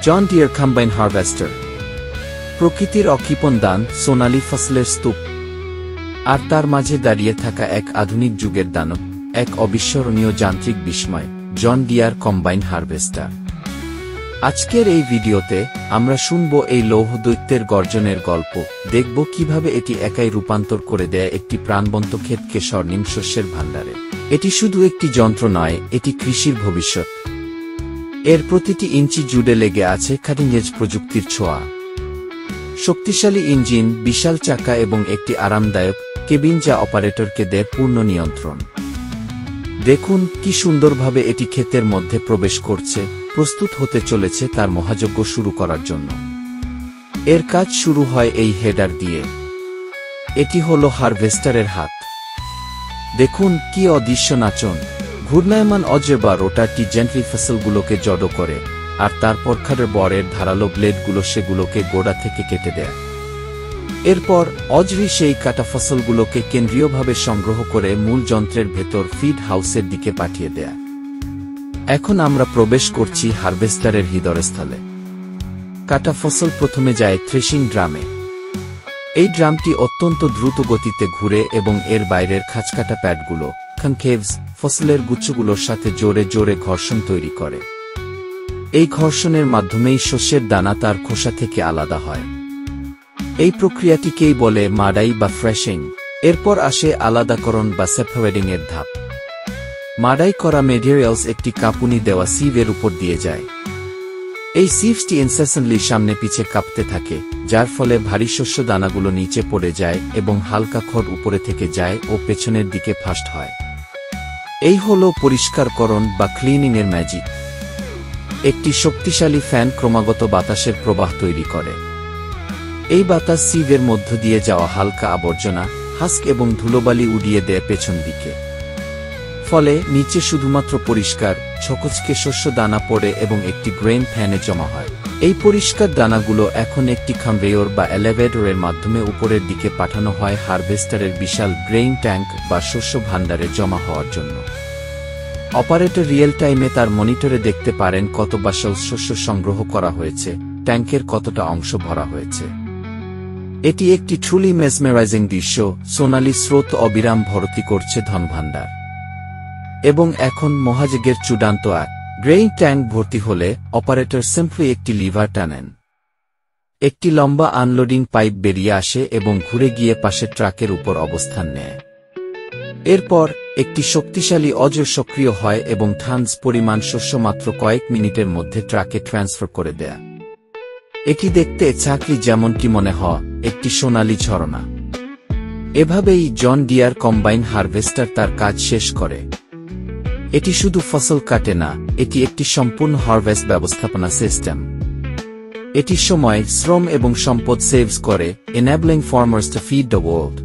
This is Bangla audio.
জন ডিয়ার কম্বাইন হারভেস্টার, প্রকৃতির অকৃপণ দান, সোনালী ফসলের স্তূপ, আর তার মাঝে দাঁড়িয়ে থাকা এক আধুনিক যুগের দানব, এক অবিস্মরণীয় যান্ত্রিক বিস্ময়, জন ডিয়ার কম্বাইন হারভেস্টার। আজকের এই ভিডিওতে আমরা শুনব এই লৌহ দৈত্যের গর্জনের গল্প, দেখব কিভাবে এটি একাই রূপান্তর করে দেয় একটি প্রাণবন্ত ক্ষেতকে স্বর্ণিম শস্যের ভাণ্ডারে। এটি শুধু একটি যন্ত্র নয়, এটি কৃষির ভবিষ্যৎ। এর প্রতিটি ইঞ্চি জুড়ে লেগে আছে কাটিং এজ প্রযুক্তির ছোঁয়া। শক্তিশালী ইঞ্জিন, বিশাল চাকা এবং একটি আরামদায়ক কেবিন যা অপারেটরকে দেয় পূর্ণ নিয়ন্ত্রণ। দেখুন কি সুন্দরভাবে এটি ক্ষেতের মধ্যে প্রবেশ করছে, প্রস্তুত হতে চলেছে তার মহাযজ্ঞ শুরু করার জন্য। এর কাজ শুরু হয় এই হেডার দিয়ে। এটি হলো হারভেস্টারের হাত। দেখুন কি অদৃশ্য নাচন। ঘূর্ণায়মান অজ্র বা রোটারটি জেন্টলি ফসলগুলোকে জড়ো করে, আর তারপর খাটের বরের ধারালো ব্লেডগুলো সেগুলোকে গোড়া থেকে কেটে দেয়। এরপর অজ্রি সেই কাটা ফসলগুলোকে কেন্দ্রীয়ভাবে সংগ্রহ করে মূল যন্ত্রের ভেতর ফিড হাউসের দিকে পাঠিয়ে দেয়। এখন আমরা প্রবেশ করছি হারভেস্টারের হৃদয়স্থলে। কাটা ফসল প্রথমে যায় থ্রেশিং ড্রামে। এই ড্রামটি অত্যন্ত দ্রুত গতিতে ঘুরে এবং এর বাইরের খাঁজকাটা প্যাডগুলো কনকেভস ফসলের গুচ্ছগুলোর সাথে জোরে জোরে ঘর্ষণ তৈরি করে। এই ঘর্ষণের মাধ্যমেই শস্যের দানা তার খোসা থেকে আলাদা হয়। এই প্রক্রিয়াটিকেই বলে মাড়াই বা ফ্রেশিং। এরপর আসে আলাদাকরণ বা সেপারেটিং এর ধাপ। মাড়াই করা মেটেরিয়ালস একটি কাঁপুনি দেওয়া সিভের উপর দিয়ে যায়। এই সিভসটি ইনসেসেন্টলি সামনে পিছে কাঁপতে থাকে, যার ফলে ভারী শস্য দানাগুলো নিচে পড়ে যায় এবং হালকা খড় উপরে থেকে যায় ও পেছনের দিকে ফাস্ট হয়। এই হলো পরিষ্কারকরণ বা ক্লিনিং এর ম্যাজিক। একটি শক্তিশালী ফ্যান ক্রমাগত বাতাসের প্রবাহ তৈরি করে। এই বাতাস সিভের মধ্য দিয়ে যাওয়া হালকা আবর্জনা, হাস্ক এবং ধুলোবালি উড়িয়ে দেয় পেছন দিকে। ফলে নিচে শুধুমাত্র পরিষ্কার ছকচকে শস্য দানা পড়ে এবং একটি গ্রেইন ফ্যানে জমা হয়। এই পরিষ্কার দানাগুলো এখন একটি কনভেয়র বা এলিভেটরের মাধ্যমে উপরের দিকে পাঠানো হয় হারভেস্টারের বিশাল গ্রেইন ট্যাঙ্ক বা শস্য ভাণ্ডারে জমা হওয়ার জন্য। অপারেটর রিয়েল টাইমে তার মনিটরে দেখতে পারেন কত বাশল শস্য সংগ্রহ করা হয়েছে, ট্যাঙ্কের কতটা অংশ ভরা হয়েছে। এটি একটি ট্রুলি মেসমেরাইজিং দৃশ্য। সোনালী স্রোত অবিরাম ভর্তি করছে ধনভাণ্ডার। এবং এখন মহাযজ্ঞের চূড়ান্ত গ্রেইন ট্যাঙ্ক ভর্তি হলে অপারেটর সিম্পলি একটি লিভার টানেন। একটি লম্বা আনলোডিং পাইপ বেরিয়ে আসে এবং ঘুরে গিয়ে পাশের ট্রাকের উপর অবস্থান নেয়। এরপর একটি শক্তিশালী অজ্র সক্রিয় হয় এবং টনস পরিমাণ শস্য মাত্র কয়েক মিনিটের মধ্যে ট্রাকে ট্রান্সফার করে দেয়। এটি দেখতে চাকরি যেমনটি মনে হয়, একটি সোনালী ঝরনা। এভাবেই জন ডিয়ার কম্বাইন হারভেস্টার তার কাজ শেষ করে। এটি শুধু ফসল কাটে না, এটি একটি সম্পূর্ণ হারভেস্ট ব্যবস্থাপনা সিস্টেম। এটি সময়, শ্রম এবং সম্পদ সেভস করে, enabling farmers to feed the world।